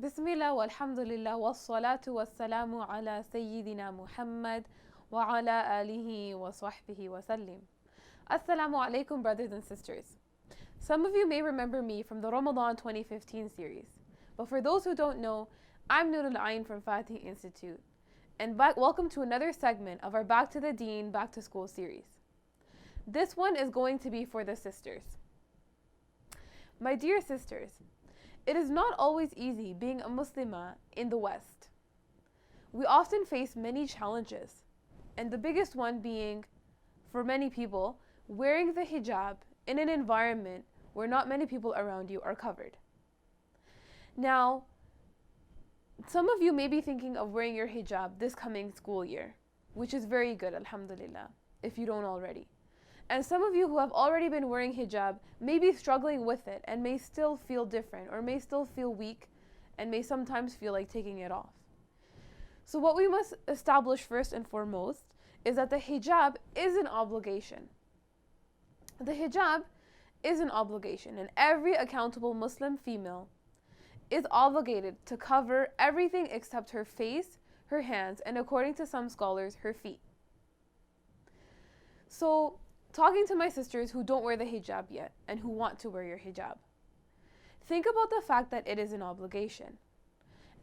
Bismillah walhamdulillah wassalatu wassalamu ala Sayyidina Muhammad wa ala alihi wa sahbihi wa sallim. Assalamu alaikum, brothers and sisters. Some of you may remember me from the Ramadan 2015 series. But for those who don't know, I'm Noorul-Ain from Fatih Institute. And welcome to another segment of our Back to the Deen, Back to School series. This one is going to be for the sisters. My dear sisters, it is not always easy being a Muslimah in the West. We often face many challenges, and the biggest one being, for many people, wearing the hijab in an environment where not many people around you are covered. Now, some of you may be thinking of wearing your hijab this coming school year, which is very good, alhamdulillah, if you don't already. And some of you who have already been wearing hijab may be struggling with it and may still feel different or may still feel weak and may sometimes feel like taking it off. So what we must establish first and foremost is that the hijab is an obligation. The hijab is an obligation, and every accountable Muslim female is obligated to cover everything except her face, her hands, and according to some scholars, her feet. So, talking to my sisters who don't wear the hijab yet and who want to wear your hijab, think about the fact that it is an obligation.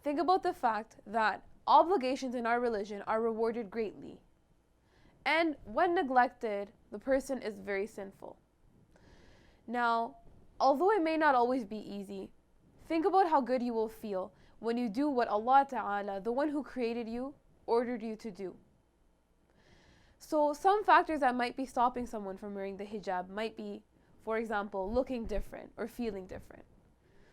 Think about the fact that obligations in our religion are rewarded greatly. And when neglected, the person is very sinful. Now, although it may not always be easy, think about how good you will feel when you do what Allah Ta'ala, the one who created you, ordered you to do. So some factors that might be stopping someone from wearing the hijab might be, for example, looking different or feeling different.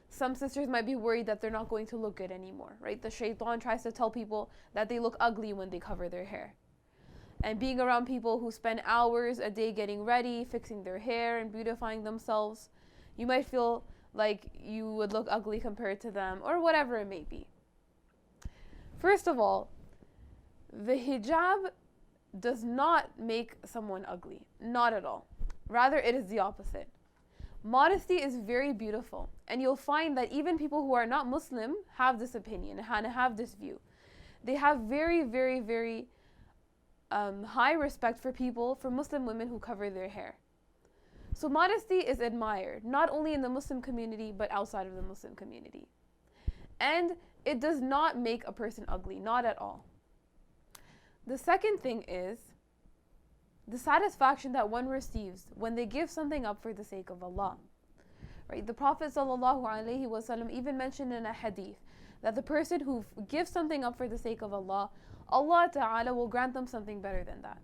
Some sisters might be worried that they're not going to look good anymore, right? The shaitan tries to tell people that they look ugly when they cover their hair. And being around people who spend hours a day getting ready, fixing their hair and beautifying themselves, you might feel like you would look ugly compared to them or whatever it may be. First of all, the hijab does not make someone ugly. Not at all. Rather, it is the opposite. Modesty is very beautiful, and you'll find that even people who are not Muslim have this opinion and have this view. They have very, very, very high respect for people, for Muslim women who cover their hair. So modesty is admired, not only in the Muslim community, but outside of the Muslim community. And it does not make a person ugly, not at all. The second thing is the satisfaction that one receives when they give something up for the sake of Allah. Right? The Prophet ﷺ even mentioned in a hadith that the person who gives something up for the sake of Allah, Allah Ta'ala will grant them something better than that.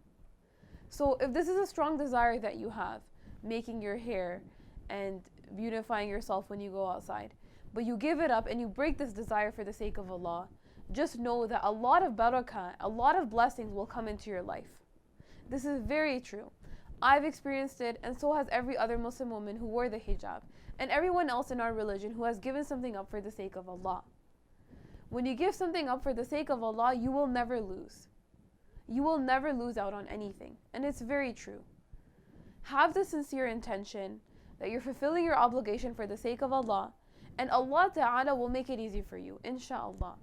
So if this is a strong desire that you have, making your hair and beautifying yourself when you go outside, but you give it up and you break this desire for the sake of Allah, just know that a lot of barakah, a lot of blessings will come into your life. This is very true. I've experienced it, and so has every other Muslim woman who wore the hijab, and everyone else in our religion who has given something up for the sake of Allah. When you give something up for the sake of Allah, you will never lose. You will never lose out on anything, and it's very true. Have the sincere intention that you're fulfilling your obligation for the sake of Allah, and Allah Ta'ala will make it easy for you, inshaAllah.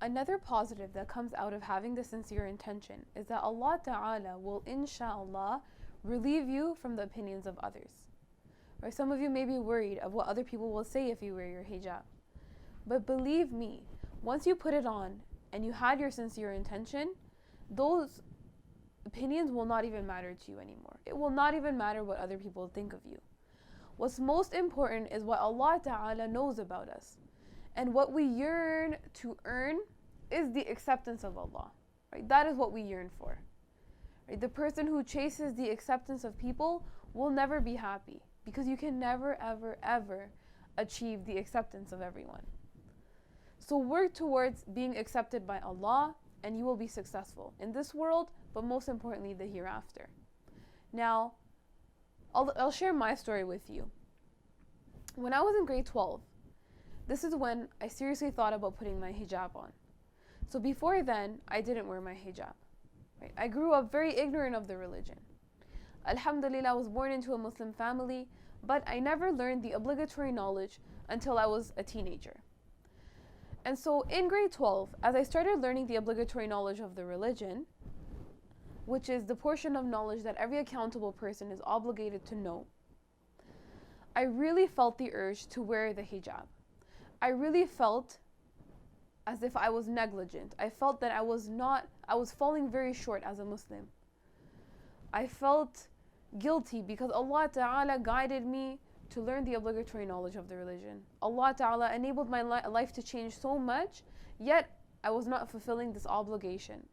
Another positive that comes out of having the sincere intention is that Allah Ta'ala will, inshaAllah, relieve you from the opinions of others. Or some of you may be worried of what other people will say if you wear your hijab. But believe me, once you put it on and you had your sincere intention, those opinions will not even matter to you anymore. It will not even matter what other people think of you. What's most important is what Allah Ta'ala knows about us. And what we yearn to earn is the acceptance of Allah. Right? That is what we yearn for. Right? The person who chases the acceptance of people will never be happy, because you can never, ever, ever achieve the acceptance of everyone. So work towards being accepted by Allah, and you will be successful in this world, but most importantly, the hereafter. Now, I'll share my story with you. When I was in grade 12, this is when I seriously thought about putting my hijab on. So before then, I didn't wear my hijab. Right? I grew up very ignorant of the religion. Alhamdulillah, I was born into a Muslim family, but I never learned the obligatory knowledge until I was a teenager. And so in grade 12, as I started learning the obligatory knowledge of the religion, which is the portion of knowledge that every accountable person is obligated to know, I really felt the urge to wear the hijab. I really felt as if I was negligent. I felt that I was falling very short as a Muslim. I felt guilty because Allah Ta'ala guided me to learn the obligatory knowledge of the religion. Allah Ta'ala enabled my life to change so much, yet I was not fulfilling this obligation.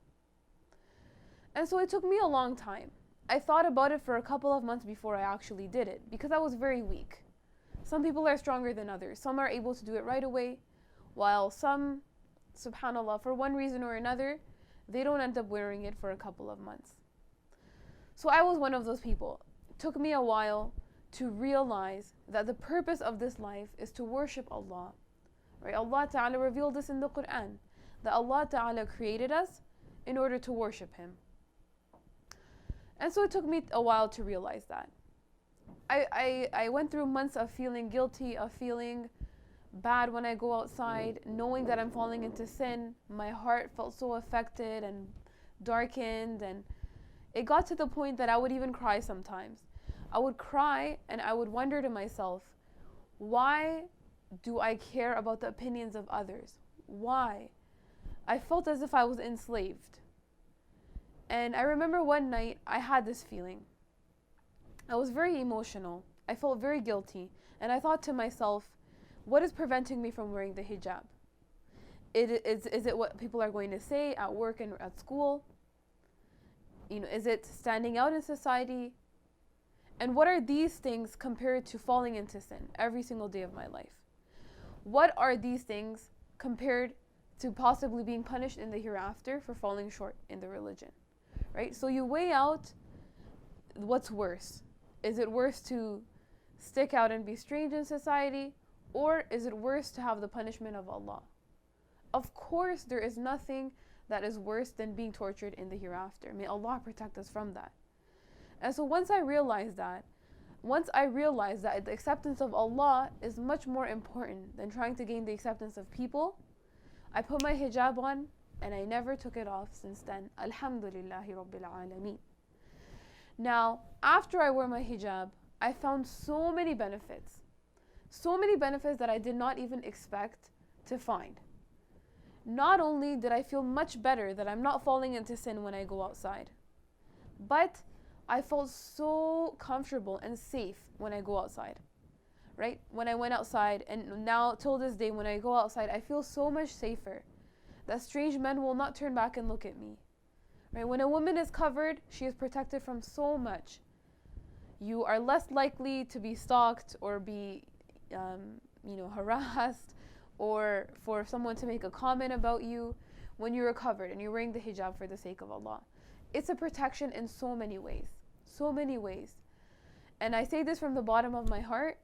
And so it took me a long time. I thought about it for a couple of months before I actually did it, because I was very weak. Some people are stronger than others. Some are able to do it right away, while some, subhanAllah, for one reason or another, they don't end up wearing it for a couple of months. So I was one of those people. It took me a while to realize that the purpose of this life is to worship Allah. Right? Allah Ta'ala revealed this in the Quran, that Allah Ta'ala created us in order to worship Him. And so it took me a while to realize that. I went through months of feeling guilty, of feeling bad when I go outside, knowing that I'm falling into sin. My heart felt so affected and darkened, and it got to the point that I would even cry sometimes. I would cry and I would wonder to myself, why do I care about the opinions of others? Why? I felt as if I was enslaved. And I remember one night I had this feeling. I was very emotional. I felt very guilty. And I thought to myself, what is preventing me from wearing the hijab? Is it what people are going to say at work and at school? Is it standing out in society? And what are these things compared to falling into sin every single day of my life? What are these things compared to possibly being punished in the hereafter for falling short in the religion? Right? So you weigh out what's worse. Is it worse to stick out and be strange in society? Or is it worse to have the punishment of Allah? Of course, there is nothing that is worse than being tortured in the hereafter. May Allah protect us from that. And so once I realized that the acceptance of Allah is much more important than trying to gain the acceptance of people, I put my hijab on and I never took it off since then. Alhamdulillahi Rabbil Alameen. Now, after I wore my hijab, I found so many benefits. So many benefits that I did not even expect to find. Not only did I feel much better that I'm not falling into sin when I go outside, but I felt so comfortable and safe when I go outside, right? When I went outside, and now till this day, when I go outside, I feel so much safer that strange men will not turn back and look at me, right? When a woman is covered, she is protected from so much. You are less likely to be stalked or be, harassed, or for someone to make a comment about you when you're covered and you're wearing the hijab for the sake of Allah. It's a protection in so many ways. So many ways. And I say this from the bottom of my heart.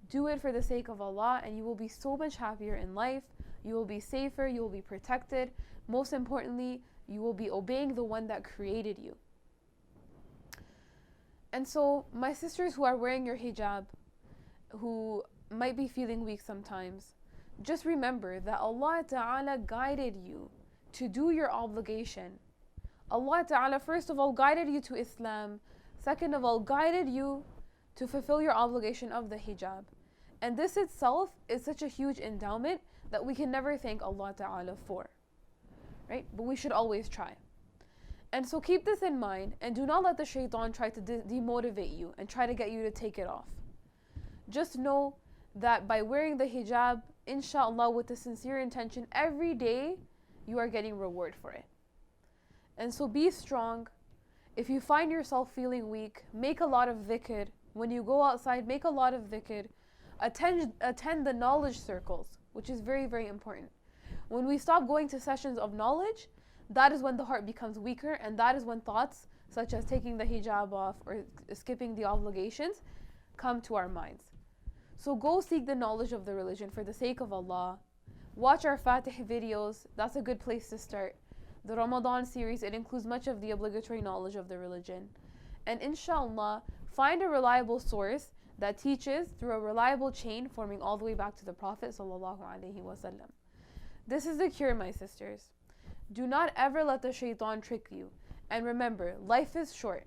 Do it for the sake of Allah and you will be so much happier in life. You will be safer. You will be protected. Most importantly, you will be obeying the one that created you. And so, my sisters who are wearing your hijab, who might be feeling weak sometimes, just remember that Allah Ta'ala guided you to do your obligation. Allah Ta'ala, first of all, guided you to Islam. Second of all, guided you to fulfill your obligation of the hijab. And this itself is such a huge endowment that we can never thank Allah Ta'ala for. Right? But we should always try. And so keep this in mind and do not let the shaitan try to demotivate you and try to get you to take it off. Just know that by wearing the hijab, inshallah, with the sincere intention, every day you are getting reward for it. And so be strong. If you find yourself feeling weak, make a lot of dhikr. When you go outside, make a lot of dhikr. Attend the knowledge circles, which is very, very important. When we stop going to sessions of knowledge, that is when the heart becomes weaker, and that is when thoughts such as taking the hijab off or skipping the obligations come to our minds. So go seek the knowledge of the religion for the sake of Allah. Watch our Fatih videos. That's a good place to start. The Ramadan series, it includes much of the obligatory knowledge of the religion. And inshallah, find a reliable source that teaches through a reliable chain forming all the way back to the Prophet sallallahu alaihi wasallam. This is the cure, my sisters. Do not ever let the shaitan trick you. And remember, life is short.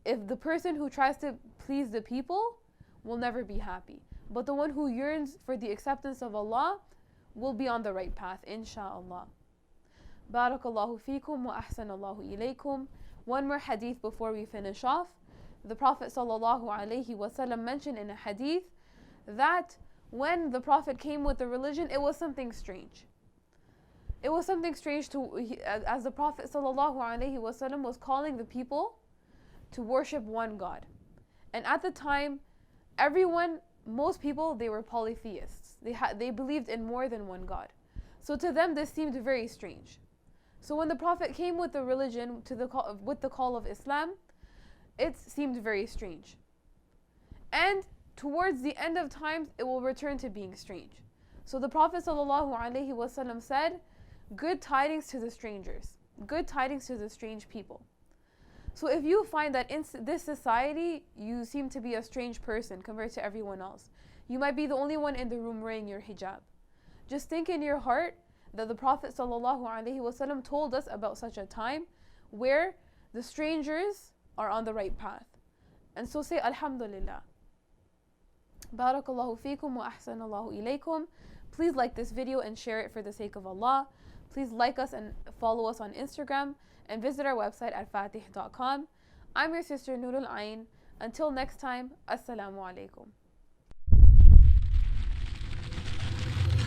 If the person who tries to please the people will never be happy, but the one who yearns for the acceptance of Allah will be on the right path, insha'Allah. Barakallahu feekum wa ahsanallahu ilaykum. One more hadith before we finish off. The Prophet sallallahu alaihi wasallam mentioned in a hadith that when the Prophet came with the religion, it was something strange. It was something strange as the Prophet sallallahu alaihi wasallam was calling the people to worship one God. And at the time, most people, they were polytheists. They believed in more than one God. So to them, this seemed very strange. So when the Prophet came with the religion, with the call of Islam, it seemed very strange. And towards the end of times, it will return to being strange. So the Prophet ﷺ said, good tidings to the strangers, good tidings to the strange people. So if you find that in this society, you seem to be a strange person compared to everyone else, you might be the only one in the room wearing your hijab. Just think in your heart that the Prophet ﷺ told us about such a time where the strangers are on the right path. And so say Alhamdulillah. Barakallahu feekum wa ahsanallahu ilaykum. Please like this video and share it for the sake of Allah. Please like us and follow us on Instagram and visit our website at fatih.com. I'm your sister Noorul-Ain. Until next time, Assalamu alaikum.